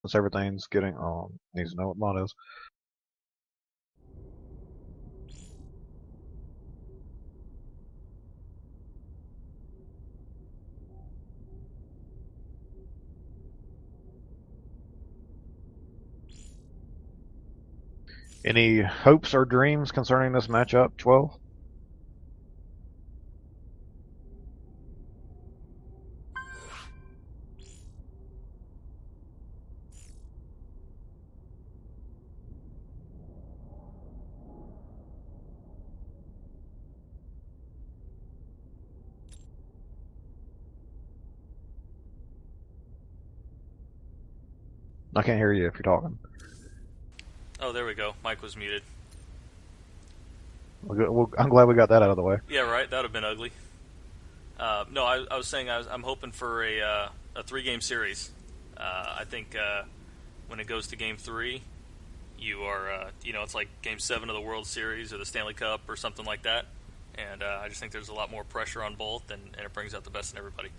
since everything's getting needs to know what mod is. Any hopes or dreams concerning this matchup, 12? I can't hear you if you're talking. Oh, there we go. Mike was muted. Well, I'm glad we got that out of the way. Yeah, right. That would have been ugly. No, I was saying I'm hoping for a 3-game series. I think when it goes to Game 3, you are it's like Game 7 of the World Series or the Stanley Cup or something like that. And I just think there's a lot more pressure on both, and it brings out the best in everybody.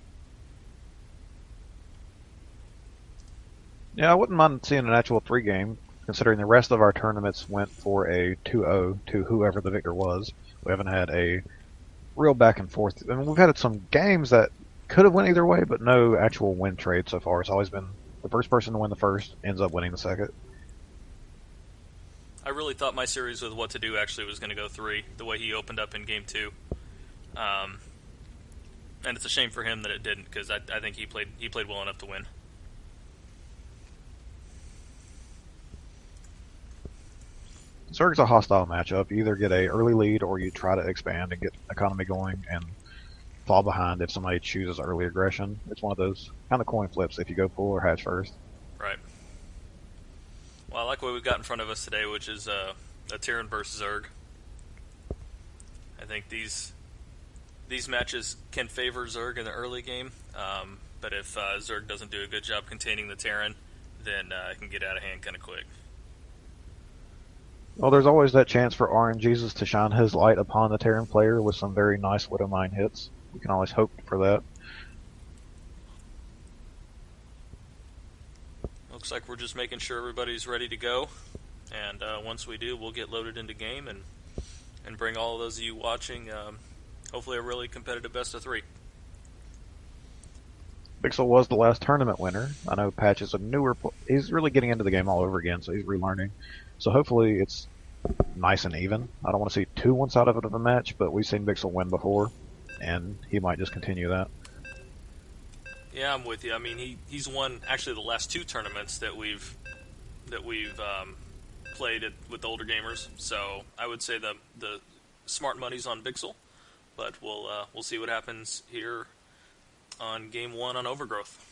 Yeah, I wouldn't mind seeing an actual 3-game, considering the rest of our tournaments went for a 2-0 to whoever the victor was. We haven't had a real back and forth. I mean, we've had some games that could have went either way, but no actual win trade so far. It's always been the first person to win the first ends up winning the second. I really thought my series with What to Do actually was going to go 3, the way he opened up in Game 2. And it's a shame for him that it didn't, because I think he played well enough to win. Zerg's a hostile matchup. You either get a early lead or you try to expand and get economy going and fall behind if somebody chooses early aggression. It's one of those kind of coin flips if you go pull or hatch first. Right. Well, I like what we've got in front of us today, which is a Tyrann versus Zerg. I think these matches can favor Zerg in the early game, but if Zerg doesn't do a good job containing the Terran, then it can get out of hand kind of quick. Well, there's always that chance for RNGesus to shine his light upon the Terran player with some very nice Widowmine hits. We can always hope for that. Looks like we're just making sure everybody's ready to go, and once we do, we'll get loaded into game and bring all of those of you watching, hopefully a really competitive best of 3. Bixol was the last tournament winner. I know Patch is a newer... He's really getting into the game all over again, so he's relearning. So hopefully it's nice and even. I don't want to see too one-sided of a match, but we've seen Bixol win before, and he might just continue that. Yeah, I'm with you. I mean, he's won actually the last 2 tournaments that we've played with the older gamers. So I would say the smart money's on Bixol, but we'll see what happens here on Game 1 on Overgrowth.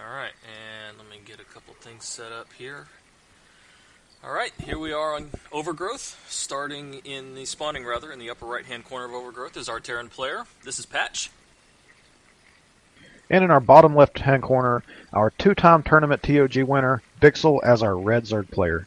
Alright, and let me get a couple things set up here. Alright, here we are on Overgrowth. Starting in the spawning, in the upper right-hand corner of Overgrowth is our Terran player. This is Patch. And in our bottom left-hand corner, our 2-time tournament TOG winner, Bixol, as our red Zerg player.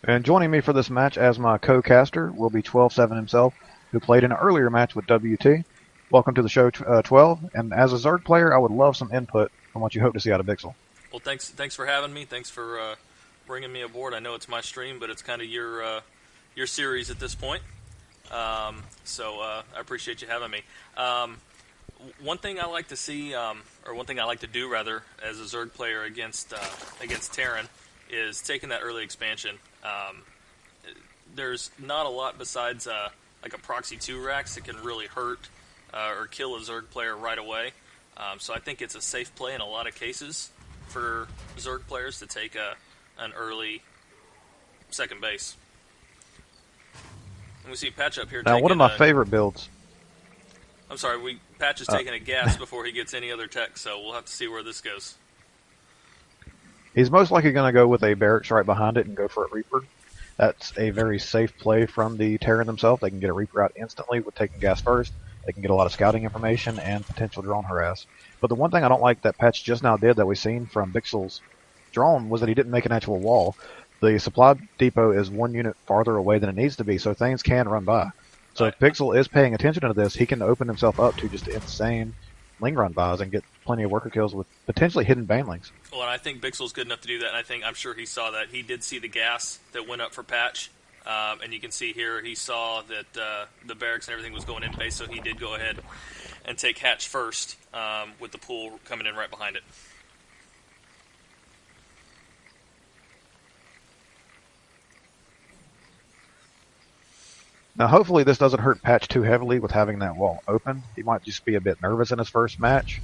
And joining me for this match as my co-caster will be 12-7 himself, who played in an earlier match with WT. Welcome to the show, 12. And as a Zerg player, I would love some input on what you hope to see out of Bixol. Well, thanks for having me. Thanks for bringing me aboard. I know it's my stream, but it's kind of your series at this point. So I appreciate you having me. One thing I like to see, or one thing I like to do rather, as a Zerg player against Terran, is taking that early expansion. There's not a lot besides like a proxy 2 Rax that can really hurt or kill a Zerg player right away. So I think it's a safe play in a lot of cases for Zerg players to take an early second base. And we see Patch up here. Now, one of my favorite builds. I'm sorry, Patch is taking a gas before he gets any other tech, so we'll have to see where this goes. He's most likely going to go with a Barracks right behind it and go for a Reaper. That's a very safe play from the Terran themselves. They can get a Reaper out instantly with taking gas first. They can get a lot of scouting information and potential drone harass. But the one thing I don't like that Patch just now did that we've seen from Bixol's drone was that he didn't make an actual wall. The supply depot is 1 unit farther away than it needs to be, so things can run by. So if Bixol is paying attention to this, he can open himself up to just insane Ling run bys and get plenty of worker kills with potentially hidden banelings. Well, and I think Bixel's good enough to do that, and I'm sure he saw that. He did see the gas that went up for patch, and you can see here he saw that the barracks and everything was going in base, so he did go ahead and take hatch first, with the pool coming in right behind it. Now, hopefully this doesn't hurt Patch too heavily with having that wall open. He might just be a bit nervous in his first match.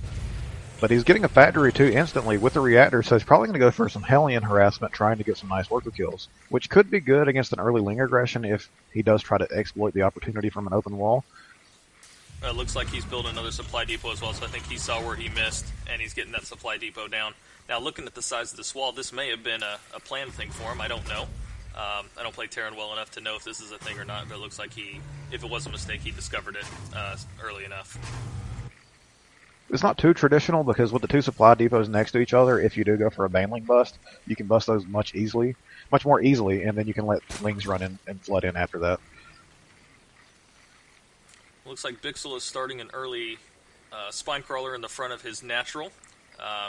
But he's getting a factory too instantly with the reactor, so he's probably going to go for some Hellion harassment trying to get some nice worker kills, which could be good against an early Ling aggression if he does try to exploit the opportunity from an open wall. It looks like he's building another supply depot as well, so I think he saw where he missed, and he's getting that supply depot down. Now, looking at the size of this wall, this may have been a planned thing for him. I don't know. I don't play Terran well enough to know if this is a thing or not, but it looks like if it was a mistake, he discovered it early enough. It's not too traditional because with the two supply depots next to each other, if you do go for a baneling bust, you can bust those much more easily, and then you can let Lings run in and flood in after that. Looks like Bixel is starting an early spine crawler in the front of his natural.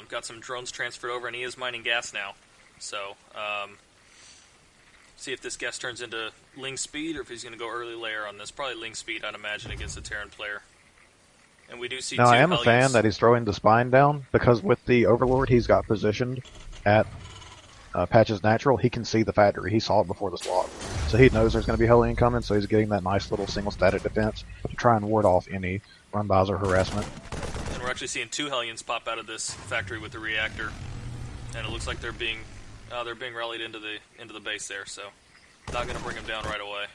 Got some drones transferred over, and he is mining gas now. So, see if this gas turns into Ling speed, or if he's going to go early layer on this. Probably Ling speed, I'd imagine, against a Terran player. And we do see now, two I am Hellions. a fan that he's throwing the spine down, because with the Overlord he's got positioned at Patch's natural, he can see the factory. He saw it before the swap. So he knows there's going to be Hellion coming, so he's getting that nice little single static defense to try and ward off any run-bys or harassment. And we're actually seeing two Hellions pop out of this factory with the reactor. And it looks like they're being rallied into the base there, so not going to bring them down right away.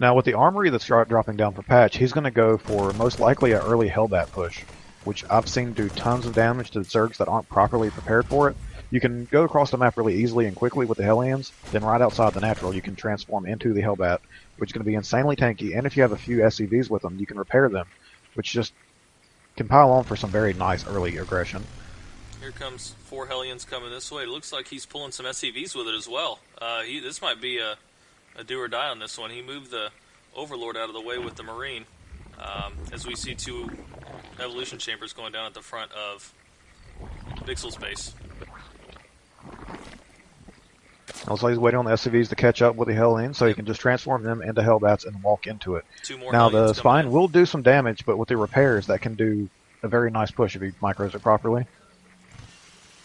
Now, with the armory that's dropping down for Patch, he's going to go for most likely an early Hellbat push, which I've seen do tons of damage to the Zergs that aren't properly prepared for it. You can go across the map really easily and quickly with the Hellions, then right outside the natural you can transform into the Hellbat, which is going to be insanely tanky, and if you have a few SCVs with them, you can repair them, which just can pile on for some very nice early aggression. Here comes 4 Hellions coming this way. It looks like he's pulling some SCVs with it as well. This might be a do or die on this one. He moved the Overlord out of the way with the Marine, as we see 2 evolution chambers going down at the front of Bixel's base. Also, he's waiting on the SCVs to catch up with the Hellions, so he can just transform them into Hellbats and walk into it. 2 more now, Hellions the spine will do some damage, but with the repairs, that can do a very nice push if he micros it properly.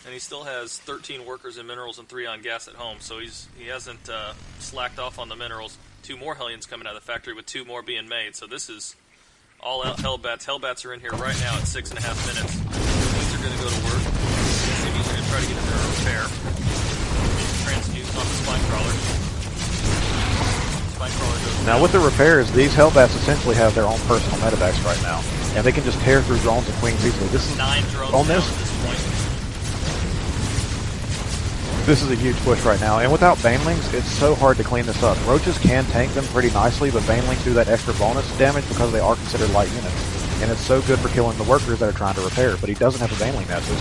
And he still has 13 workers in minerals and 3 on gas at home, so he hasn't slacked off on the minerals. 2 more Hellions coming out of the factory with 2 more being made, so this is all out Hellbats. Hellbats are in here right now at 6.5 minutes. These are going to go to work. SCVs are going to try to get in there and repair. Transfused on the spine crawler. Spine crawler goes now, with the repairs, these Hellbats essentially have their own personal medevacs right now, and they can just tear through drones and queens easily. This is 9 drones on this. at this point. This is a huge push right now, and without Banelings, it's so hard to clean this up. Roaches can tank them pretty nicely, but Banelings do that extra bonus damage because they are considered light units. And it's so good for killing the workers that are trying to repair, but he doesn't have a Baneling now, so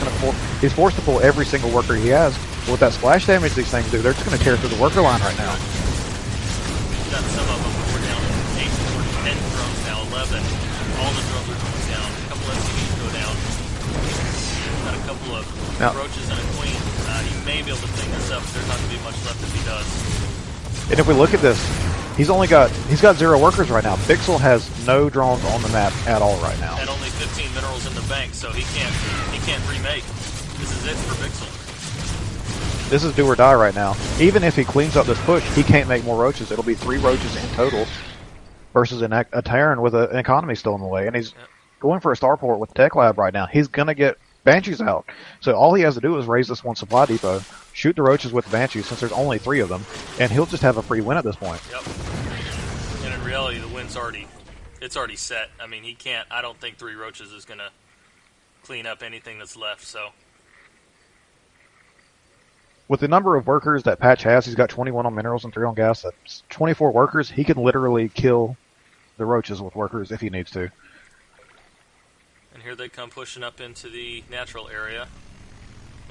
he's forced to pull every single worker he has. But with that splash damage these things do, they're just going to tear through the worker line right now. Got some of them. We're down 8, we're 10 drones now, 11. All the drones are going down. A couple of SCVs go down. Got a couple of roaches and a queen. He may be able to clean this up. There's not going to be much left if he does. And if we look at this, he's got 0 workers right now. Bixol has no drones on the map at all right now. And only 15 minerals in the bank, so he can't remake. This is it for Bixel. This is do or die right now. Even if he cleans up this push, he can't make more roaches. It'll be 3 roaches in total versus a Terran with an economy still in the way. And he's going for a starport with Tech Lab right now. He's going to get Banshees out. So all he has to do is raise this one supply depot, shoot the roaches with Banshees since there's only 3 of them, and he'll just have a free win at this point. Yep. And in reality, the win's already set. I mean, I don't think 3 roaches is going to clean up anything that's left, so. With the number of workers that Patch has, he's got 21 on minerals and 3 on gas. That's 24 workers. He can literally kill the roaches with workers if he needs to. And here they come pushing up into the natural area.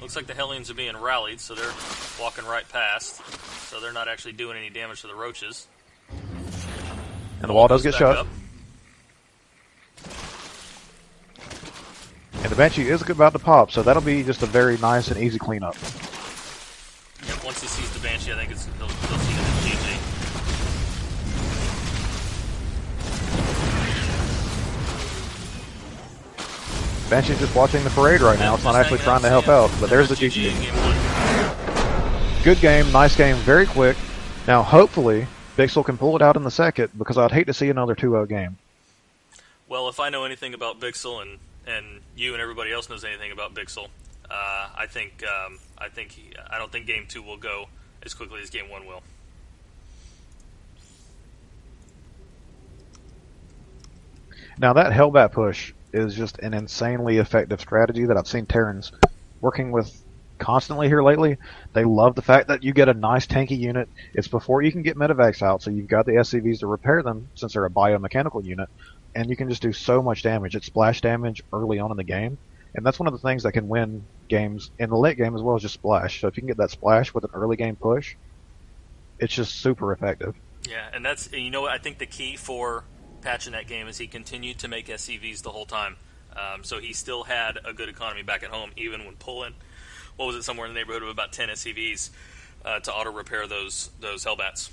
Looks like the Hellions are being rallied, so they're walking right past. So they're not actually doing any damage to the roaches. And the wall does get shut. Up. And the Banshee is about to pop, so that'll be just a very nice and easy cleanup. Yep, once he sees the Banshee, I think he'll see it as GG. Banshee's just watching the parade right now. It's not actually trying to help out, but there's the GG. Good game, nice game, very quick. Now, hopefully, Bixol can pull it out in the second, because I'd hate to see another 2-0 game. Well, if I know anything about Bixol, and you and everybody else knows anything about Bixol, I don't think Game 2 will go as quickly as Game 1 will. Now, that Hellbat push is just an insanely effective strategy that I've seen Terrans working with constantly here lately. They love the fact that you get a nice tanky unit. It's before you can get medevacs out, so you've got the SCVs to repair them since they're a biomechanical unit, and you can just do so much damage. It's splash damage early on in the game, and that's one of the things that can win games in the late game as well as just splash. So if you can get that splash with an early game push, it's just super effective. Yeah, and that's, you know what, I think the key for Patch in that game is he continued to make SCVs the whole time. So he still had a good economy back at home, even when pulling, what was it, somewhere in the neighborhood of about 10 SCVs to auto-repair those Hellbats.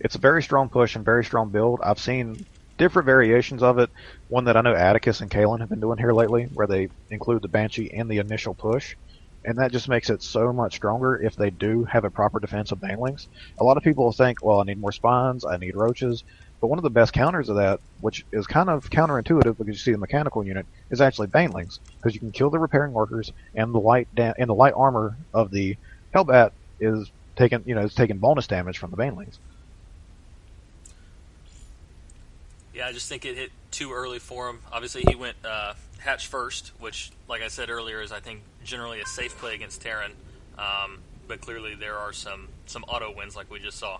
It's a very strong push and very strong build. I've seen different variations of it. One that I know Atticus and Kalen have been doing here lately, where they include the Banshee in the initial push. And that just makes it so much stronger if they do have a proper defense of banelings. A lot of people think, well, I need more spawns, I need roaches. But one of the best counters of that, which is kind of counterintuitive because you see the mechanical unit, is actually banelings. Because you can kill the repairing workers, and the light armor of the Hellbat is taking bonus damage from the banelings. Yeah, I just think it hit too early for him. Obviously, he went hatch first, which, like I said earlier, is I think generally a safe play against Terran. But clearly there are some auto wins like we just saw.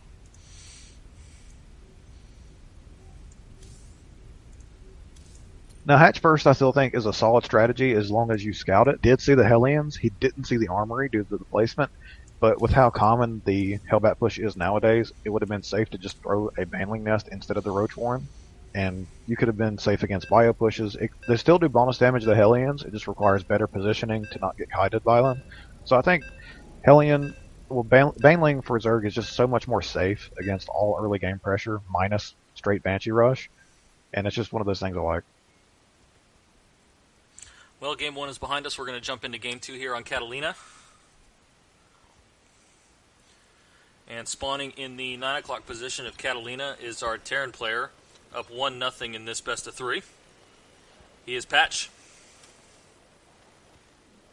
Now, hatch first, I still think, is a solid strategy as long as you scout it. Did see the Hellions. He didn't see the armory due to the placement. But with how common the Hellbat push is nowadays, it would have been safe to just throw a Banling Nest instead of the Roach Warren. And you could have been safe against bio pushes. They still do bonus damage to the Hellions. It just requires better positioning to not get kited by them. So I think Hellion, Baneling for Zerg is just so much more safe against all early game pressure minus straight Banshee Rush. And it's just one of those things I like. Well, Game 1 is behind us. We're going to jump into Game 2 here on Catalina. And spawning in the 9 o'clock position of Catalina is our Terran player, up 1-0 in this best of 3. He is Patch.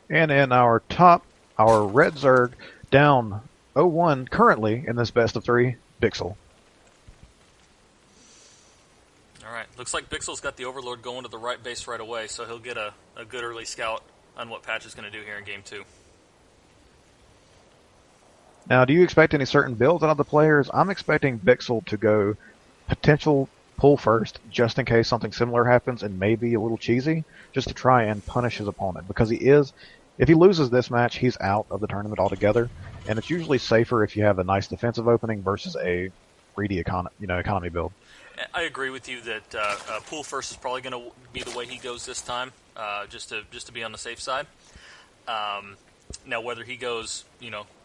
And in our Red Zerg, down 0-1 currently in this best of 3, Bixol. Alright, looks like Bixel's got the Overlord going to the right base right away, so he'll get a good early scout on what Patch is going to do here in Game 2. Now, do you expect any certain builds out of the players? I'm expecting Bixol to go potential pull first, just in case something similar happens and maybe a little cheesy, just to try and punish his opponent. Because if he loses this match, he's out of the tournament altogether, and it's usually safer if you have a nice defensive opening versus a greedy economy build. I agree with you that pool first is probably going to be the way he goes this time, just to be on the safe side. Now, whether he goes,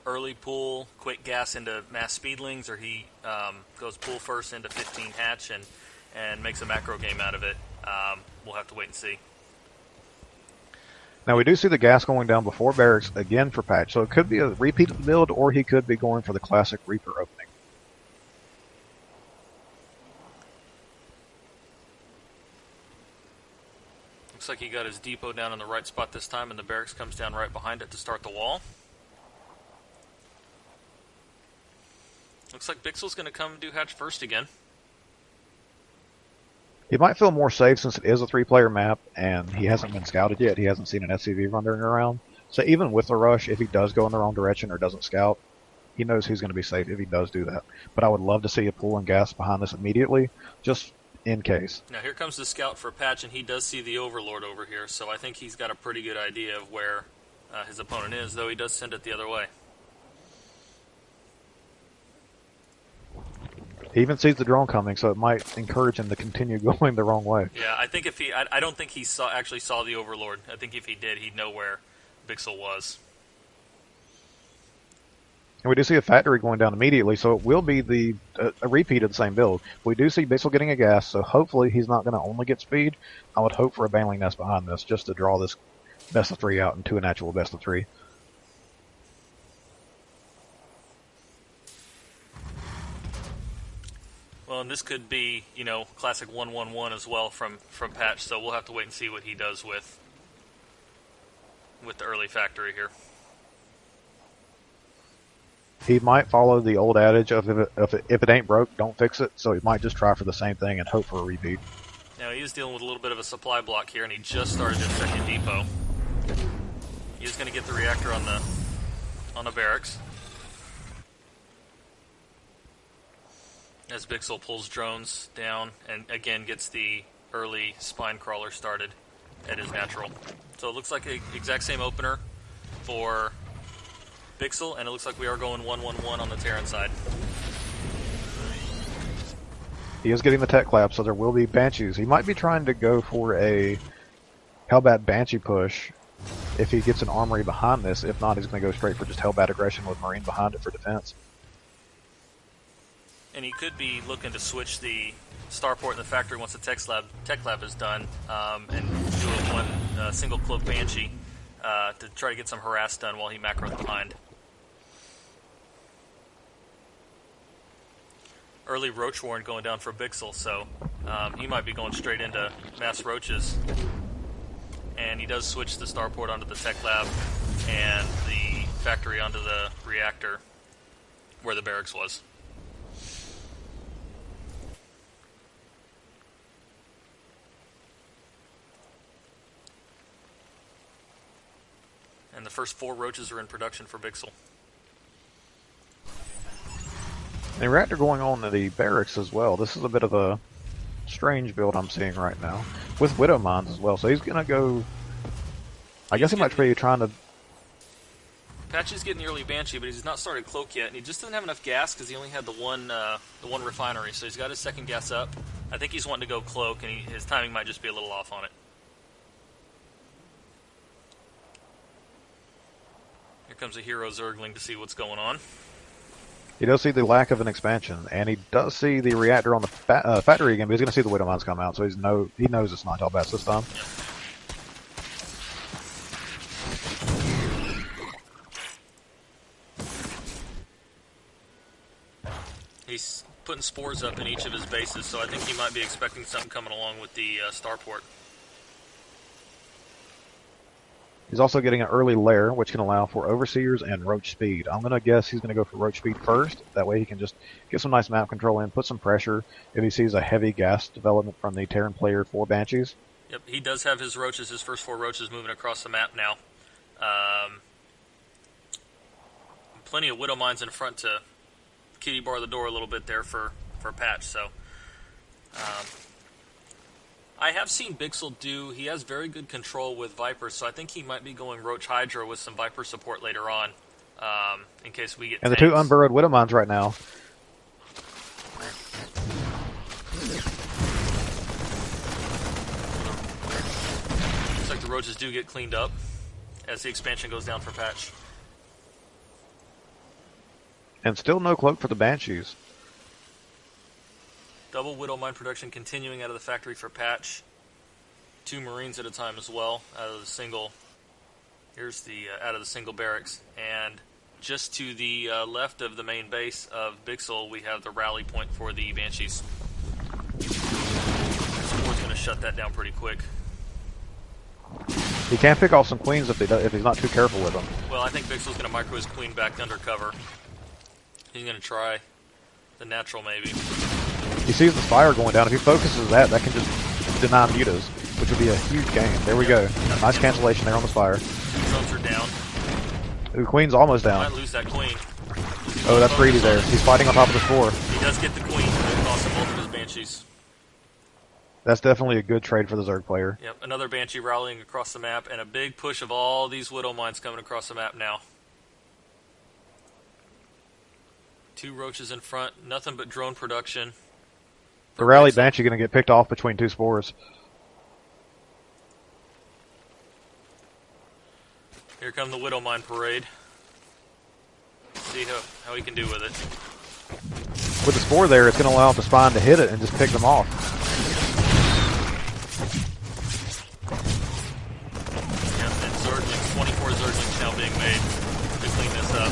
early pool, quick gas into mass speedlings, or he goes pool first into 15 hatch and makes a macro game out of it, we'll have to wait and see. Now, we do see the gas going down before barracks again for Patch, so it could be a repeat of the build, or he could be going for the classic Reaper opening. Looks like he got his depot down in the right spot this time, and the barracks comes down right behind it to start the wall. Looks like Bixel's going to come do hatch first again. He might feel more safe since it is a 3-player map, and he hasn't been scouted yet. He hasn't seen an SCV running around. So even with the rush, if he does go in the wrong direction or doesn't scout, he knows he's going to be safe if he does do that. But I would love to see a pool and gas behind this immediately, just in case. Now here comes the scout for Patch, and he does see the Overlord over here, so I think he's got a pretty good idea of where his opponent is, though he does send it the other way. He even sees the drone coming, so it might encourage him to continue going the wrong way. Yeah, I think if I don't think he actually saw the Overlord. I think if he did, he'd know where Bixol was. And we do see a factory going down immediately, so it will be a repeat of the same build. We do see Bixol getting a gas, so hopefully he's not going to only get speed. I would hope for a baneling nest behind this, just to draw this best of 3 out into an actual best of 3. Well, and this could be, classic 1-1-1 as well from Patch, so we'll have to wait and see what he does with the early factory here. He might follow the old adage of if it ain't broke, don't fix it, so he might just try for the same thing and hope for a repeat. Now, he is dealing with a little bit of a supply block here, and he just started his second depot. He is going to get the reactor on the barracks. As Bixol pulls drones down and again gets the early spine crawler started at his natural. So it looks like an exact same opener for Bixol, and it looks like we are going 1-1-1 on the Terran side. He is getting the tech clap, so there will be Banshees. He might be trying to go for a Hellbat Banshee push if he gets an armory behind this. If not, he's going to go straight for just Hellbat aggression with Marine behind it for defense. And he could be looking to switch the starport in the factory once the tech lab is done, and do a one single cloak Banshee to try to get some harass done while he macros behind. Early Roach Warren going down for Bixol, so he might be going straight into mass roaches. And he does switch the starport onto the tech lab and the factory onto the reactor where the barracks was. And the first 4 roaches are in production for Bixol. The reactor going on to the barracks as well. This is a bit of a strange build I'm seeing right now. With Widow Mines as well. So he's going to go... I guess he might be trying to... Patch is getting the early Banshee, but he's not started Cloak yet. And he just doesn't have enough gas because he only had the one refinery. So he's got his second gas up. I think he's wanting to go Cloak, and his timing might just be a little off on it. Here comes a hero Zergling to see what's going on. He does see the lack of an expansion, and he does see the reactor on the factory again, but he's going to see the Widow Mines come out, so he knows it's not Hellbats this time. Yep. He's putting spores up in each of his bases, so I think he might be expecting something coming along with the starport. He's also getting an early lair, which can allow for Overseers and Roach Speed. I'm going to guess he's going to go for Roach Speed first. That way he can just get some nice map control in, put some pressure if he sees a heavy gas development from the Terran player for Banshees. Yep, he does have his roaches, his first 4 roaches moving across the map now. Plenty of Widow Mines in front to kitty bar the door a little bit there for Patch, so... I have seen Bixol he has very good control with Vipers, so I think he might be going Roach Hydra with some Viper support later on, in case we get and tanks. The 2 unburrowed Widow Mines right now. Looks like the roaches do get cleaned up as the expansion goes down for Patch. And still no cloak for the Banshees. Double Widow Mine production continuing out of the factory for Patch. 2 Marines at a time as well, out of the single. Here's the out of the single barracks. And just to the left of the main base of Bixol, we have the rally point for the Banshees. Sport's going to shut that down pretty quick. He can pick off some queens if he's not too careful with them. Well, I think Bixol's going to micro his queen back under cover. He's going to try the natural maybe. He sees the Spire going down. If he focuses that can just deny mutas, which would be a huge game. There we go. Nice cancellation there on the Spire. Drones are down. The Queen's almost down. Might lose that queen. Oh, that's greedy there. He's fighting on top of the 4. He does get the queen. It costs him both of his Banshees. That's definitely a good trade for the Zerg player. Yep, another Banshee rallying across the map, and a big push of all these Widow Mines coming across the map now. 2 Roaches in front, nothing but drone production. The rally Banshee going to get picked off between 2 spores. Here come the Widow Mine parade. See how he can do with it. With the spore there, it's going to allow the spawn to hit it and just pick them off. Yep, and Zerglings, 24 Zerglings now being made to clean this up.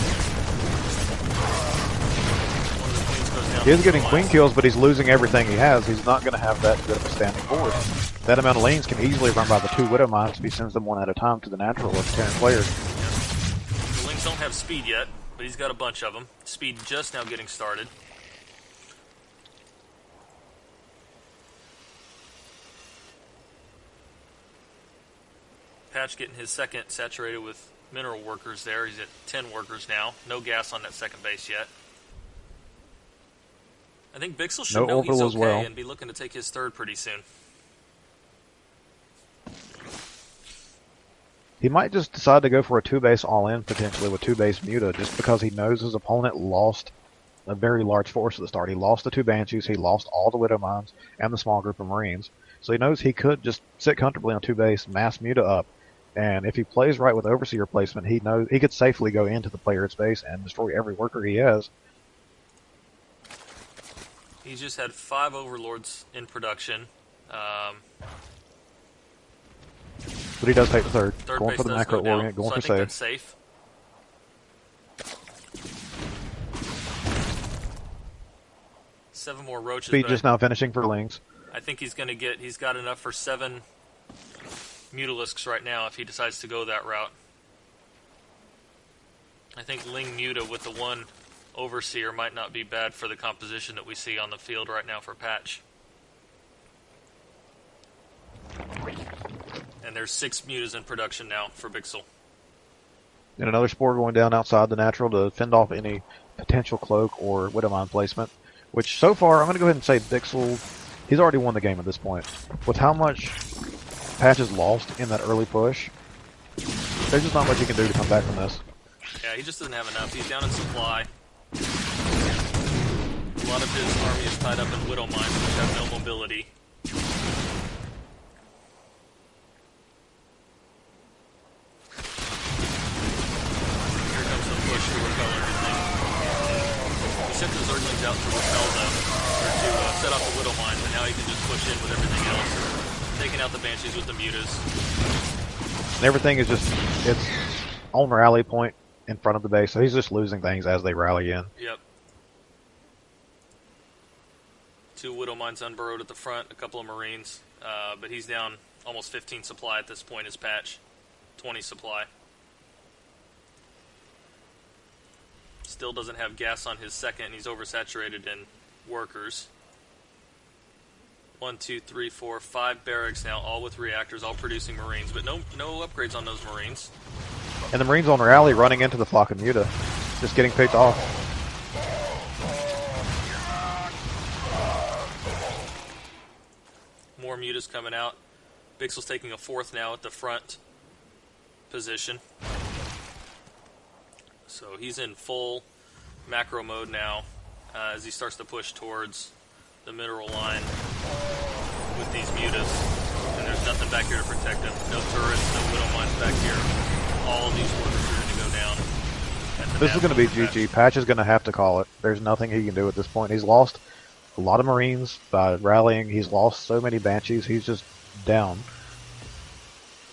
One of the queens goes down. He is getting queen kills, but he's losing everything he has. He's not going to have that good of a standing board. That amount of lanes can easily run by the 2 Widow Mines if he sends them one at a time to the natural of 10 players. Yep. The Lings don't have speed yet, but he's got a bunch of them. Speed just now getting started. Patch getting his second saturated with mineral workers there. He's at 10 workers now. No gas on that second base yet. I think Bixol should know he's okay and be looking to take his third pretty soon. He might just decide to go for a 2-base all-in potentially with 2-base Muta just because he knows his opponent lost a very large force at the start. He lost the 2 Banshees, he lost all the Widow Mines and the small group of Marines. So he knows he could just sit comfortably on 2-base, mass Muta up, and if he plays right with Overseer placement, he knows he could safely go into the player's base and destroy every worker he has. He's just had 5 Overlords in production. But he does take the third going for the macro orient, going so for I think that's safe. 7 more Roaches. Speed just now finishing for Lings. I think he's got enough for 7 Mutalisks right now if he decides to go that route. I think Ling Muta with the 1 Overseer might not be bad for the composition that we see on the field right now for Patch. And there's 6 Mutas in production now for Bixol. And another spore going down outside the natural to fend off any potential cloak or Widow Mine placement. Which so far, I'm going to go ahead and say Bixol, he's already won the game at this point. With how much Patch is lost in that early push, there's just not much he can do to come back from this. Yeah, he just doesn't have enough. He's down in supply. A lot of his army is tied up in Widow Mines, which have no mobility. Here comes the push to repel everything. He sent the Zerglings out to repel them, or to set off the Widow Mines, and now he can just push in with everything else. Taking out the Banshees with the Mutas. And everything is just, it's on rally point in front of the base, so he's just losing things as they rally in. Yep. 2 Widow Mines unburrowed at the front, a couple of Marines, but he's down almost 15 supply at this point, his Patch. 20 supply. Still doesn't have gas on his second, and he's oversaturated in workers. 1, 2, 3, 4, 5 barracks now, all with reactors, all producing Marines, but no upgrades on those Marines. And the Marines on rally running into the flock of Muta, just getting picked off. More Mutas coming out. Bixol's taking a 4th now at the front position. So he's in full macro mode now as he starts to push towards the mineral line with these Mutas. And there's nothing back here to protect him. No turrets, no Widow Mines back here. All of these workers are going to go down. This is going to be GG. Patch is going to have to call it. There's nothing he can do at this point. He's lost a lot of Marines by rallying. He's lost so many Banshees. He's just down.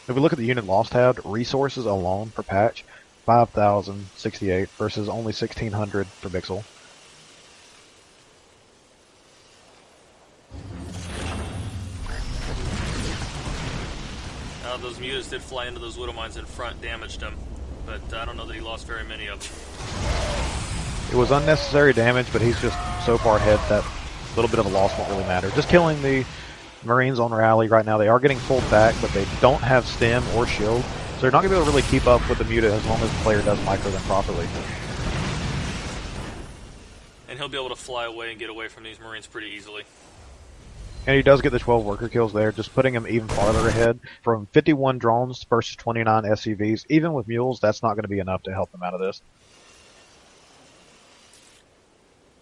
If we look at the unit loss tab, resources alone for Patch, 5,068 versus only 1,600 for Bixol. Those Mutas did fly into those Widow Mines in front, damaged him, but I don't know that he lost very many of them. It was unnecessary damage, but he's just so far ahead that a little bit of a loss won't really matter. Just killing the Marines on rally right now. They are getting pulled back, but they don't have stem or shield, so they're not going to be able to really keep up with the Muta as long as the player does micro them properly. And he'll be able to fly away and get away from these Marines pretty easily. And he does get the 12 worker kills there, just putting him even farther ahead. From 51 drones versus 29 SCVs, even with mules, that's not going to be enough to help him out of this.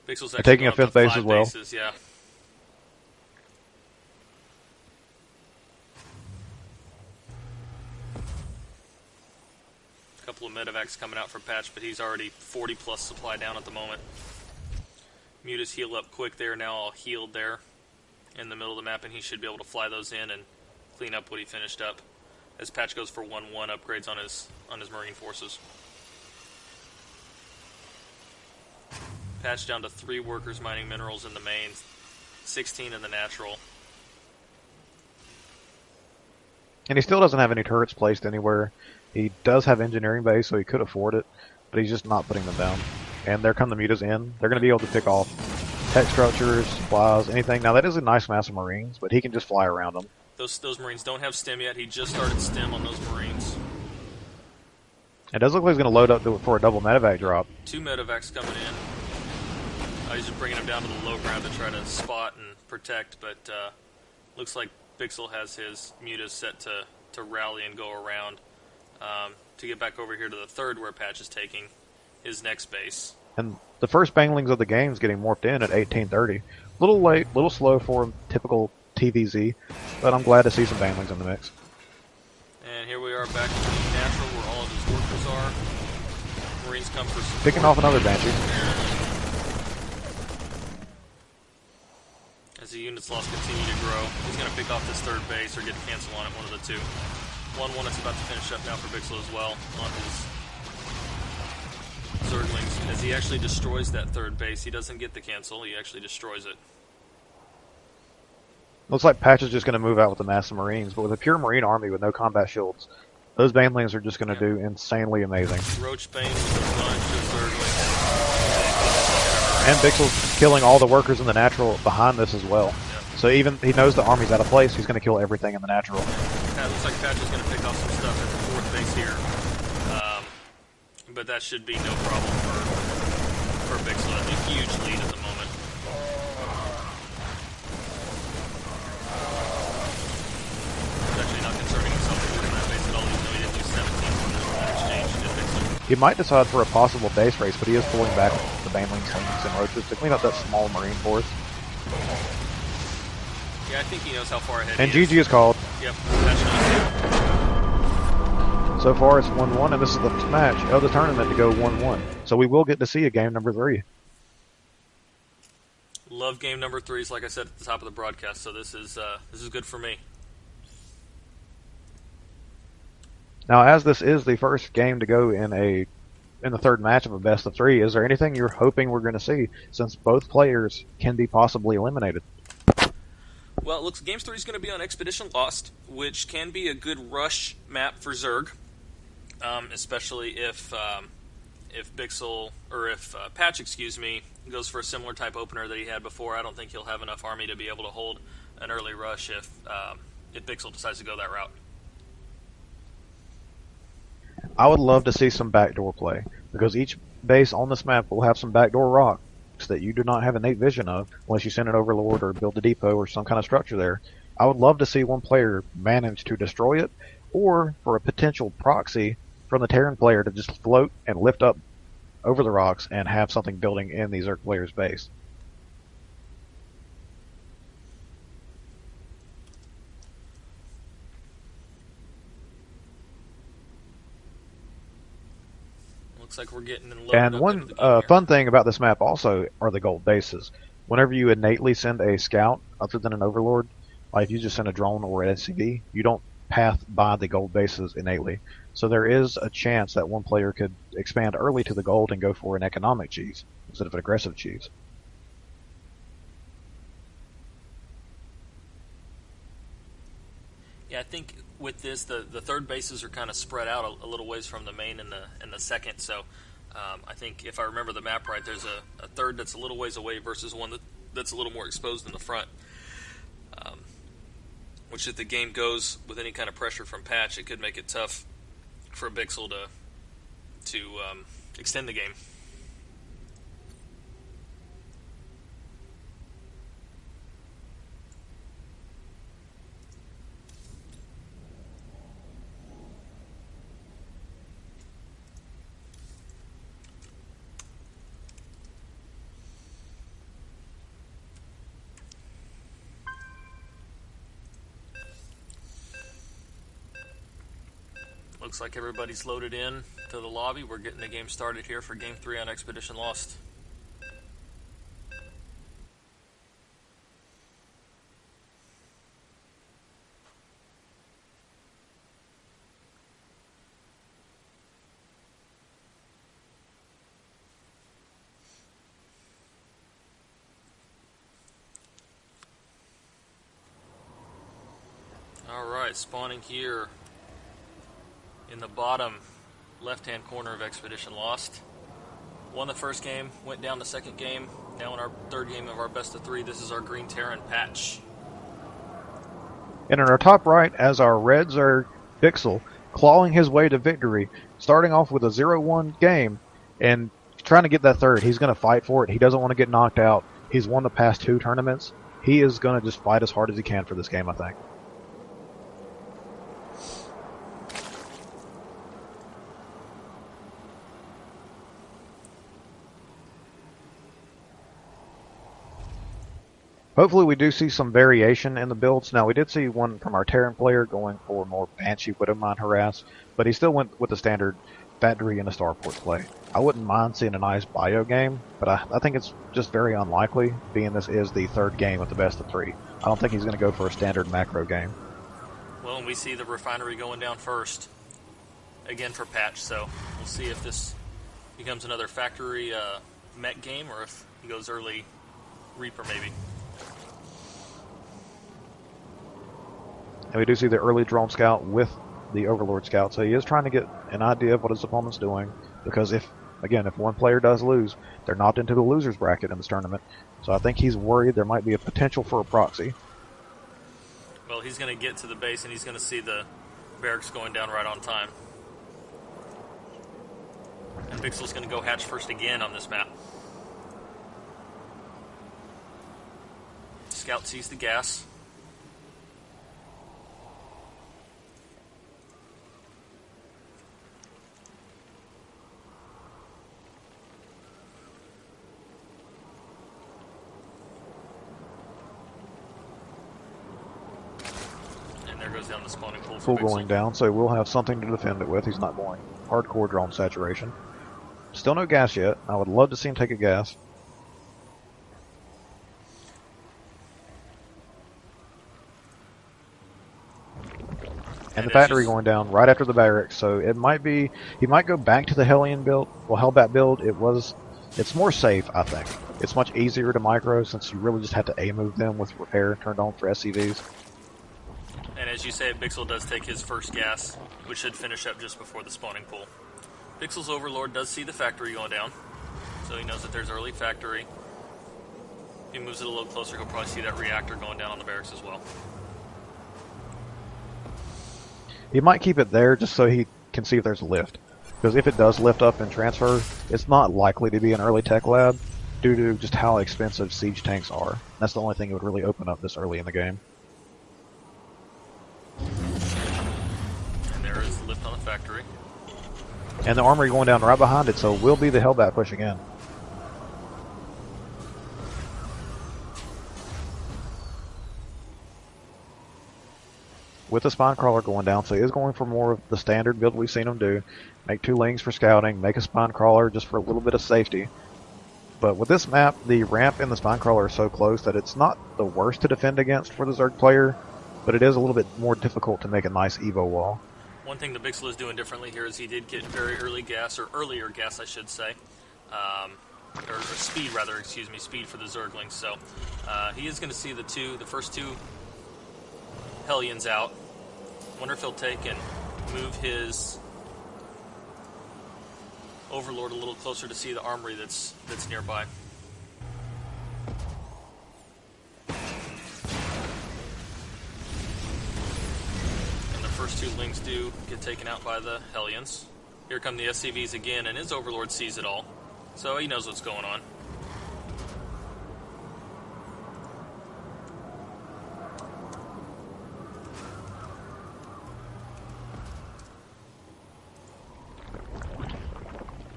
Bixol's They're actually taking a going up 5th to base 5 as well. bases, yeah. A couple of medevacs coming out for Patch, but he's already 40 plus supply down at the moment. Mutas heal up quick there, now all healed there in the middle of the map, and he should be able to fly those in and clean up what he finished up as Patch goes for 1-1 upgrades on his Marine forces. Patch down to 3 workers mining minerals in the main, 16 in the natural. And he still doesn't have any turrets placed anywhere. He does have engineering base, so he could afford it, but he's just not putting them down. And there come the mutas in. They're going to be able to pick off tech structures, supplies, anything. Now, that is a nice mass of Marines, but he can just fly around them. Those Marines don't have stim yet. He just started stim on those Marines. It does look like he's going to load up for a double medevac drop. 2 medevacs coming in. He's just bringing them down to the low ground to try to spot and protect, but looks like Bixol has his mutas set to rally and go around to get back over here to the 3rd where Patch is taking his next base. And the first banglings of the game is getting morphed in at 1830. A little late, a little slow for a typical TVZ, but I'm glad to see some banglings in the mix. And here we are back in the natural where all of his workers are. Marines come for support. Picking off another Banshee. As the unit's loss continue to grow, he's going to pick off this 3rd base or get a cancel on it, one of the two. 1-1 it's about to finish up now for Bixol as well on his Zerglings. As he actually destroys that 3rd base, he doesn't get the cancel, he actually destroys it. Looks like Patch is just going to move out with the mass of Marines, but with a pure Marine army with no combat shields, those banglings are just going to do insanely amazing. Roachbane with a bunch of Zerglings. And Bixel's killing all the workers in the natural behind this as well. Yep. So even he knows the army's out of place, he's going to kill everything in the natural. Looks like Patch is going to pick off some stuff at the 4th base here. But that should be no problem for Bixol. That's a huge lead at the moment. He's actually not concerning himself with winning that base at all, even though he didn't do 17 from that exchange in Bixol. He might decide for a possible base race, but he is pulling back the banglings, slings, and roaches to clean up that small Marine force. Yeah, I think he knows how far ahead And he is. GG is called. Yep, Patch knows. So far it's 1-1, and this is the match of the tournament to go 1-1. So we will get to see a game number 3. Love game number 3s, like I said at the top of the broadcast, so this is good for me. Now, as this is the first game to go in the 3rd match of a best of 3, is there anything you're hoping we're going to see, since both players can be possibly eliminated? Well, it looks Games 3 is going to be on Expedition Lost, which can be a good rush map for Zerg, especially if Bixol, or if Patch, goes for a similar type opener that he had before. I don't think he'll have enough army to be able to hold an early rush if Bixol decides to go that route. I would love to see some backdoor play, because each base on this map will have some backdoor rocks that you do not have innate vision of unless you send an overlord or build a depot or some kind of structure there. I would love to see one player manage to destroy it, or for a potential proxy from the Terran player to just float and lift up over the rocks and have something building in the Zerg player's base. Looks like we're getting in low. And one fun thing about this map also are the gold bases. Whenever you innately send a scout, other than an overlord, like if you just send a drone or an SCV, you don't path by the gold bases innately. So there is a chance that one player could expand early to the gold and go for an economic cheese instead of an aggressive cheese. Yeah, I think with this, the 3rd bases are kind of spread out a little ways from the main and the 2nd. So I think if I remember the map right, there's a 3rd that's a little ways away versus one that's a little more exposed in the front. Which, if the game goes with any kind of pressure from Patch, it could make it tough for Bixol to extend the game. Looks like everybody's loaded in to the lobby. We're getting the game started here for Game 3 on Expedition Lost. Alright, spawning here in the bottom left-hand corner of Expedition Lost. Won the first game, went down the second game. Now in our third game of our best of 3, this is our Green Terran patch. And in our top right, as our reds are Bixol, clawing his way to victory, starting off with a 0-1 game, and trying to get that third. He's going to fight for it. He doesn't want to get knocked out. He's won the past 2 tournaments. He is going to just fight as hard as he can for this game, I think. Hopefully we do see some variation in the builds. Now, we did see one from our Terran player going for more Banshee Widowmine Harass, but he still went with the standard Factory and a Starport play. I wouldn't mind seeing a nice bio game, but I think it's just very unlikely, being this is the third game of the best of 3. I don't think he's going to go for a standard macro game. Well, and we see the Refinery going down first, again for patch, so we'll see if this becomes another Factory mech game, or if he goes early Reaper maybe. And we do see the early drone scout with the Overlord scout, so he is trying to get an idea of what his opponent's doing, because if one player does lose, they're knocked into the loser's bracket in this tournament. So I think he's worried there might be a potential for a proxy. Well, he's going to get to the base and he's going to see the barracks going down right on time. And Bixol's going to go hatch first again on this map. Scout sees the gas. Goes down the spawning pool. Pool going down, so we'll have something to defend it with. He's not going hardcore drone saturation. Still no gas yet. I would love to see him take a gas. And the Factory going down right after the barracks, so it might be he might go back to the Hellion build. Well, Hellbat build. It's more safe, I think. It's much easier to micro since you really just have to A move them with repair turned on for SCVs. And as you say, Bixol does take his first gas, which should finish up just before the spawning pool. Bixol's Overlord does see the Factory going down, so he knows that there's early Factory. If he moves it a little closer, he'll probably see that reactor going down on the barracks as well. He might keep it there just so he can see if there's a lift. Because if it does lift up and transfer, it's not likely to be an early tech lab due to just how expensive siege tanks are. That's the only thing that would really open up this early in the game. And there is the lift on the Factory. And the armory going down right behind it, so it will be the Hellbat push again. With the Spine Crawler going down, so he is going for more of the standard build we've seen him do. Make 2 Lings for scouting, make a Spine Crawler just for a little bit of safety. But with this map, the ramp and the Spine Crawler are so close that it's not the worst to defend against for the Zerg player, but it is a little bit more difficult to make a nice Evo wall. One thing that Bixol is doing differently here is he did get very early gas, or earlier gas I should say, or speed rather, excuse me, speed for the Zerglings. So he is going to see the first 2 Hellions out. Wonder if he'll take and move his Overlord a little closer to see the armory that's nearby. First 2 Lings do get taken out by the Hellions. Here come the SCVs again, and his Overlord sees it all, so he knows what's going on.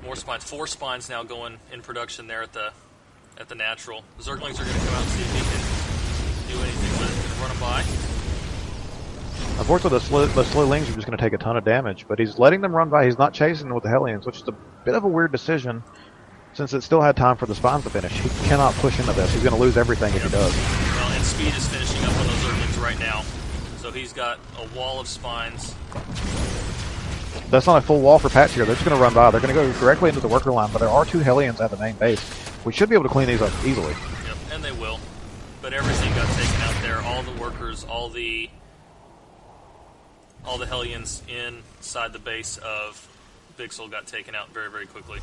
More spines. 4 spines now going in production there at the natural. The Zerglings are going to come out and see if he can do anything with it. Going to run them by. Unfortunately, the slow lings are just going to take a ton of damage, but he's letting them run by. He's not chasing them with the Hellions, which is a bit of a weird decision since it still had time for the spawns to finish. He cannot push into this. He's going to lose everything if he does. Well, and speed is finishing up on those Earthlings right now. So he's got a wall of spines. That's not a full wall for Patch here. They're just going to run by. They're going to go directly into the worker line, but there are 2 Hellions at the main base. We should be able to clean these up easily. Yep, and they will. But everything got taken out there. All the workers, all the Hellions inside the base of Bixol got taken out very, very quickly.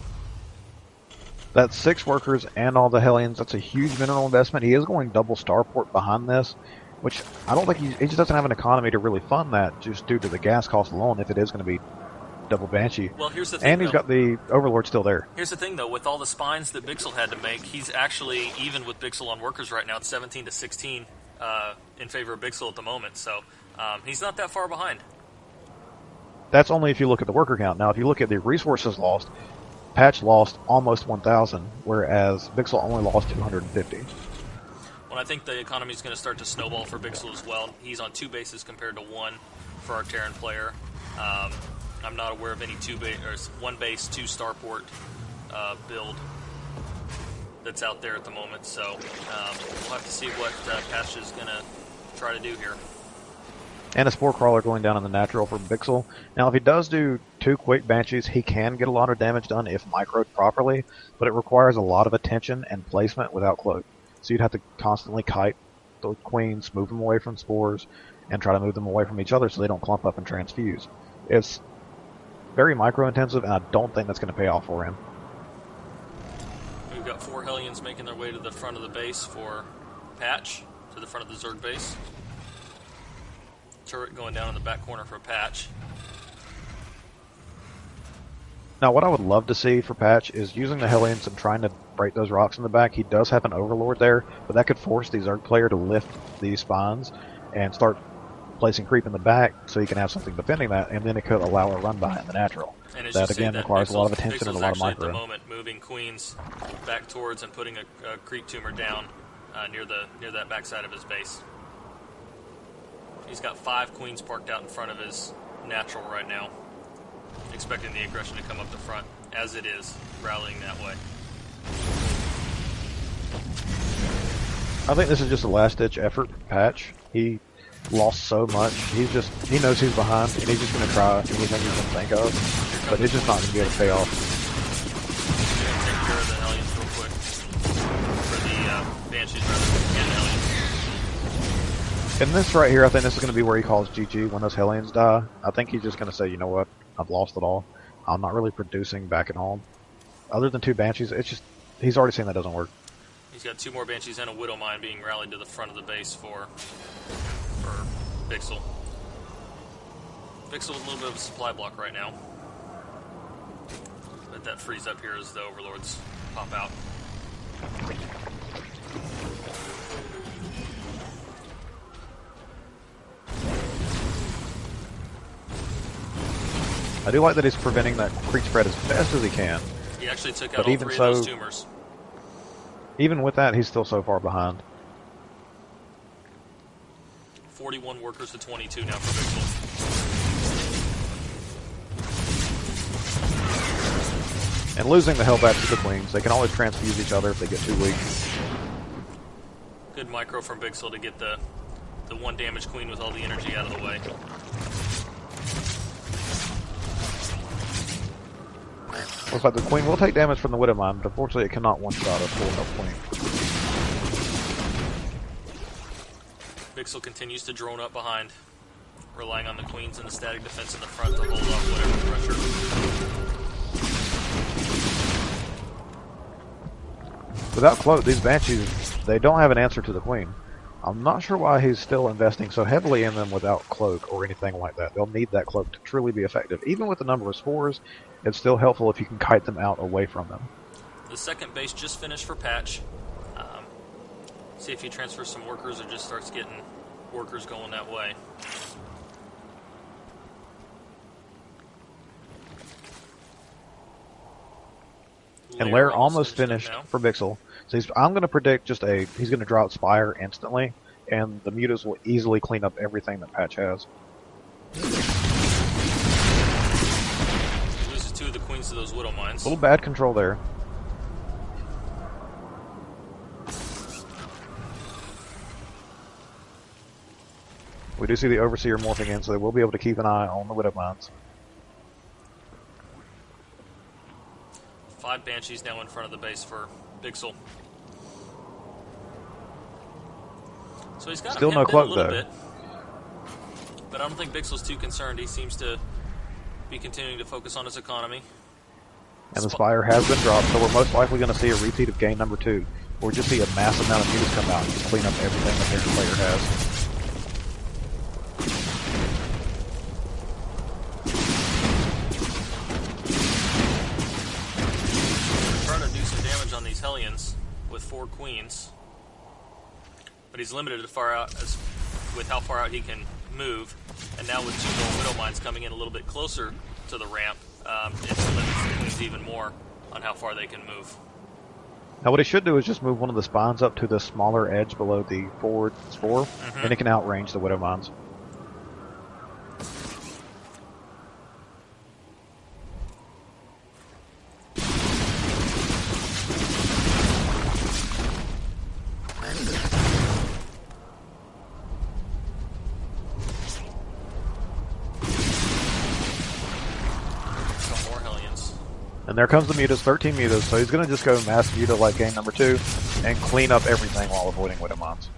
That's 6 workers and all the Hellions. That's a huge mineral investment. He is going double starport behind this, which I don't think he just doesn't have an economy to really fund that just due to the gas cost alone if it is going to be double Banshee. Well, here's the thing, and he's got the Overlord still there. Here's the thing, though. With all the spines that Bixol had to make, he's actually, even with Bixol on workers right now, it's 17 to 16 in favor of Bixol at the moment. So he's not that far behind. That's only if you look at the worker count. Now, if you look at the resources lost, Patch lost almost 1,000, whereas Bixol only lost 250. Well, I think the economy is going to start to snowball for Bixol as well. He's on 2 bases compared to 1 for our Terran player. I'm not aware of any 1 base, 2 starport build that's out there at the moment. So we'll have to see what Patch is going to try to do here. And a Spore Crawler going down in the natural for Bixol. Now, if he does do 2 quick Banshees, he can get a lot of damage done if microed properly, but it requires a lot of attention and placement without cloak. So you'd have to constantly kite the queens, move them away from spores, and try to move them away from each other so they don't clump up and transfuse. It's very micro-intensive, and I don't think that's going to pay off for him. We've got 4 Hellions making their way to the front of the base for Patch, to the front of the Zerg base. Turret going down in the back corner for Patch. Now, what I would love to see for Patch is using the Hellions and trying to break those rocks in the back. He does have an Overlord there, but that could force the Zerg player to lift these spawns and start placing creep in the back so he can have something defending that, and then it could allow a run by in the natural. That, again, requires a lot of attention and a lot of micro. At the moment, moving queens back towards and putting a creep tumor down near that backside of his base. He's got 5 queens parked out in front of his natural right now, expecting the aggression to come up the front, as it is, rallying that way. I think this is just a last-ditch effort for Patch. He lost so much. He knows he's behind, and he's just going to try anything he can think of, but it's just not going to be able to pay off. Take care of the Hellions real quick, for the Banshees rather, and the Hellions. In this right here, I think this is going to be where he calls GG when those Hellions die. I think he's just going to say, you know what, I've lost it all. I'm not really producing back at home. Other than 2 Banshees, it's just, he's already seen that doesn't work. He's got 2 more Banshees and a Widow Mine being rallied to the front of the base for Bixol. Bixol with a little bit of a supply block right now. But that frees up here as the Overlords pop out. I do like that he's preventing that creep spread as best as he can. He actually took out all 3 of those tumors. Even with that, he's still so far behind. 41 workers to 22 now for Bixol. And losing the Hellbats to the Queens, they can always transfuse each other if they get too weak. Good micro from Bixol to get the 1 damaged queen with all the energy out of the way. Looks like the Queen will take damage from the Widow Mine, but unfortunately it cannot one-shot a full health Queen. Bixol continues to drone up behind, relying on the Queens and the static defense in the front to hold off whatever pressure. Without Cloak, these Banshees, they don't have an answer to the Queen. I'm not sure why he's still investing so heavily in them without Cloak or anything like that. They'll need that Cloak to truly be effective. Even with the number of spores, it's still helpful if you can kite them out away from them. The second base just finished for Patch. See if he transfers some workers or just starts getting workers going that way. And Lair almost finished for Bixol. So I'm going to predict he's going to draw out Spire instantly, and the Mutas will easily clean up everything that Patch has. He loses 2 of the queens to those Widow Mines. A little bad control there. We do see the Overseer morphing in, so they will be able to keep an eye on the Widow Mines. 5 Banshees now in front of the base for Bixol. So he's got Still him no hemmed in a cloak, little though. bit. But I don't think Bixol's too concerned. He seems to be continuing to focus on his economy. And the Spire has been dropped, so we're most likely going to see a repeat of game number 2. Or just see a massive amount of units come out and just clean up everything that their player has. These Hellions with 4 queens, but he's limited as far out as with how far out he can move, and now with 2 more Widow Mines coming in a little bit closer to the ramp, it limits the queens even more on how far they can move. Now what he should do is just move one of the spines up to the smaller edge below the forward spore, and it can outrange the Widow Mines. And there comes the mutas, 13 mutas, so he's going to just go mass muta like game number 2 and clean up everything while avoiding Widow Mines.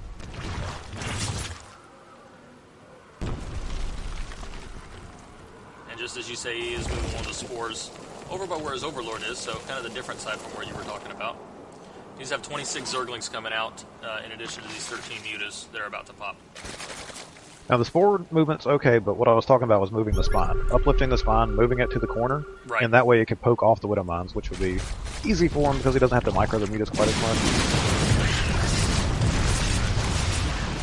And just as you say, he is moving one of the spores over by where his Overlord is, so kind of the different side from where you were talking about. These have 26 Zerglings coming out, in addition to these 13 mutas that are about to pop. Now the spore movement's okay, but what I was talking about was moving the spine. Uplifting the spine, moving it to the corner, right. And that way it could poke off the Widow Mines, which would be easy for him because he doesn't have to micro the mutas quite as much.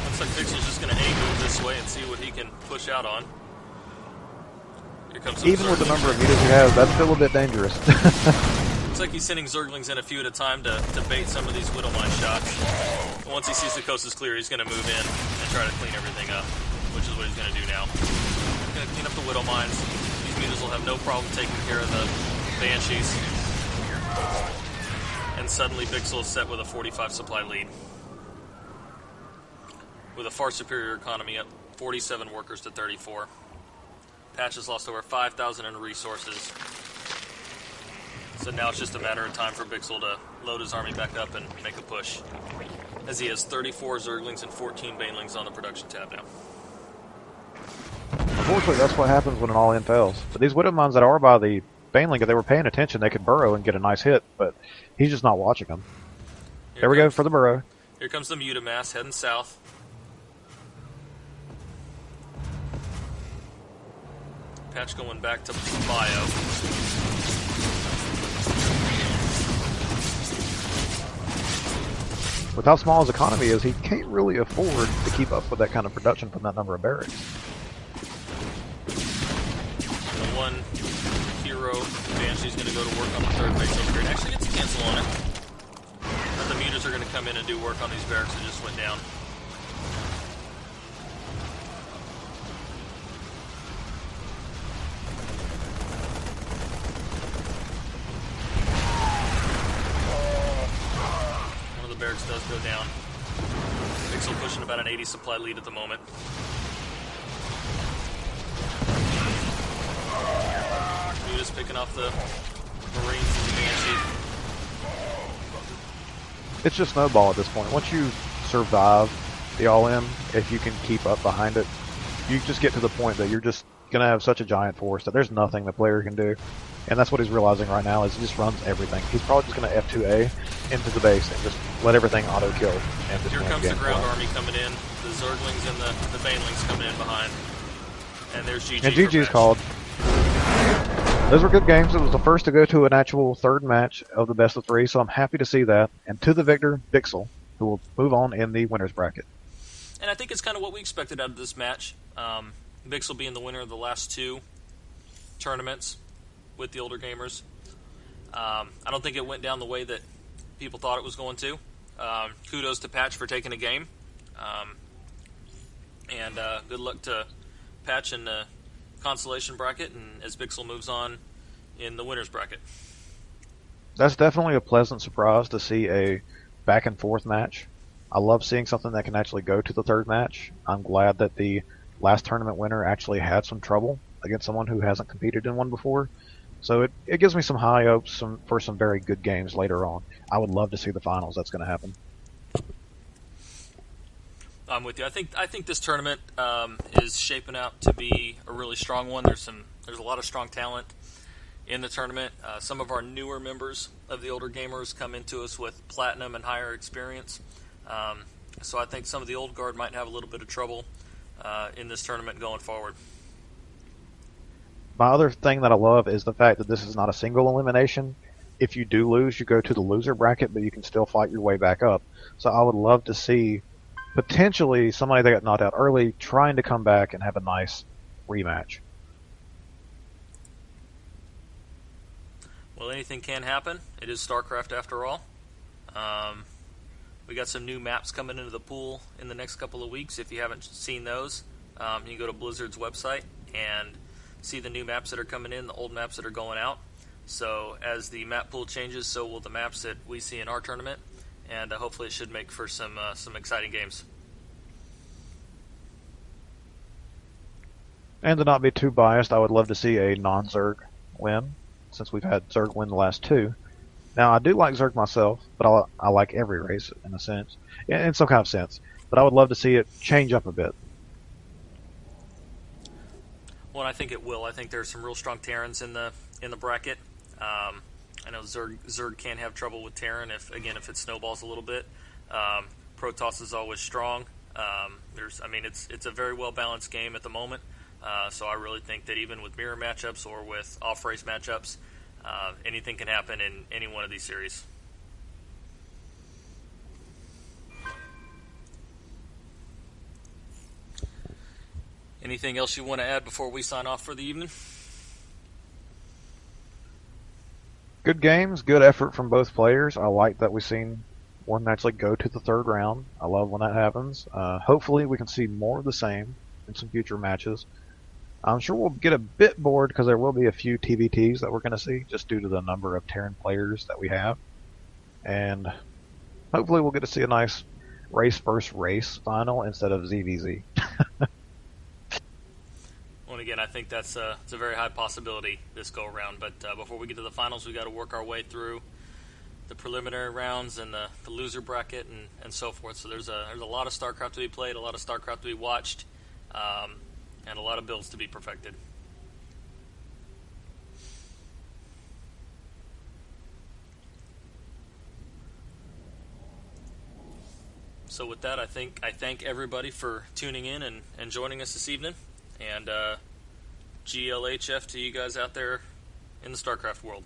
Looks like Bixol's just going to A-move this way and see what he can push out on. Here comes Even with the number of mutas he has, that's still a bit dangerous. Looks like he's sending Zerglings in a few at a time to bait some of these Widow Mine shots. And once he sees the coast is clear, he's going to move in and try to clean everything up, which is what he's going to do now. He's going to clean up the Widow Mines. These mutas will have no problem taking care of the Banshees. And suddenly Bixol is set with a 45 supply lead. With a far superior economy, up 47 workers to 34. Patch has lost over 5,000 in resources. So now it's just a matter of time for Bixol to load his army back up and make a push. As he has 34 Zerglings and 14 Banelings on the production tab now. Unfortunately, that's what happens when an all-in fails. But these Widow Mines that are by the Baneling, if they were paying attention, they could burrow and get a nice hit, but he's just not watching them. There we go for the burrow. Here comes the Mutamass heading south. Patch going back to bio. With how small his economy is, he can't really afford to keep up with that kind of production from that number of barracks. The one hero Banshee's going to go to work on the third base over here. It actually gets a cancel on it. But the mutas are going to come in and do work on these barracks that just went down. Barracks does go down. Bixol pushing about an 80 supply lead at the moment. Mutas picking off the Marines and the Banshee. It's just snowball at this point. Once you survive the all-in, if you can keep up behind it, you just get to the point that you're just going to have such a giant force that there's nothing the player can do. And that's what he's realizing right now, is he just runs everything. He's probably just going to F2A into the base and just let everything auto-kill. And just here comes the ground army coming in. The Zerglings and the Banelings coming in behind. And there's GG. And GG's called. Those were good games. It was the first to go to an actual third match of the best of 3, so I'm happy to see that. And to the victor, Bixol, who will move on in the winner's bracket. And I think it's kind of what we expected out of this match. Bixol being the winner of the last 2 tournaments with the older gamers. I don't think it went down the way that people thought it was going to. Kudos to Patch for taking a game. And good luck to Patch and consolation bracket, and as Bixol moves on in the winners bracket. That's definitely a pleasant surprise to see a back and forth match. I love seeing something that can actually go to the third match. I'm glad that the last tournament winner actually had some trouble against someone who hasn't competed in one before. So it gives me some high hopes for some very good games later on. I would love to see the finals. That's going to happen. I'm with you. I think this tournament is shaping out to be a really strong one. There's a lot of strong talent in the tournament. Some of our newer members of the older gamers come into us with platinum and higher experience. So I think some of the old guard might have a little bit of trouble in this tournament going forward. My other thing that I love is the fact that this is not a single elimination. If you do lose, you go to the loser bracket, but you can still fight your way back up. So I would love to see potentially somebody that got knocked out early trying to come back and have a nice rematch. Well, anything can happen. It is StarCraft after all. We got some new maps coming into the pool in the next couple of weeks. If you haven't seen those, you can go to Blizzard's website and see the new maps that are coming in, the old maps that are going out. So as the map pool changes, so will the maps that we see in our tournament, and hopefully it should make for some exciting games. And to not be too biased, I would love to see a non-Zerg win, since we've had Zerg win the last two. Now, I do like Zerg myself, but I like every race in a sense, in some kind of sense. But I would love to see it change up a bit. Well, I think it will. I think there's some real strong Terrans in the bracket. I know Zerg can have trouble with Terran if it snowballs a little bit. Protoss is always strong. It's a very well balanced game at the moment. So I really think that even with mirror matchups or with off race matchups, anything can happen in any one of these series. Anything else you want to add before we sign off for the evening? Good games, good effort from both players. I like that we've seen one actually go to the third round. I love when that happens. Hopefully we can see more of the same in some future matches. I'm sure we'll get a bit bored because there will be a few TBTs that we're going to see just due to the number of Terran players that we have. And hopefully we'll get to see a nice race versus race final instead of ZVZ. Well, and again, I think it's a very high possibility this go around. But before we get to the finals, we got to work our way through the preliminary rounds and the loser bracket and so forth. So there's a lot of StarCraft to be played, a lot of StarCraft to be watched, and a lot of builds to be perfected. So with that, I thank everybody for tuning in and joining us this evening. And GLHF to you guys out there in the StarCraft world.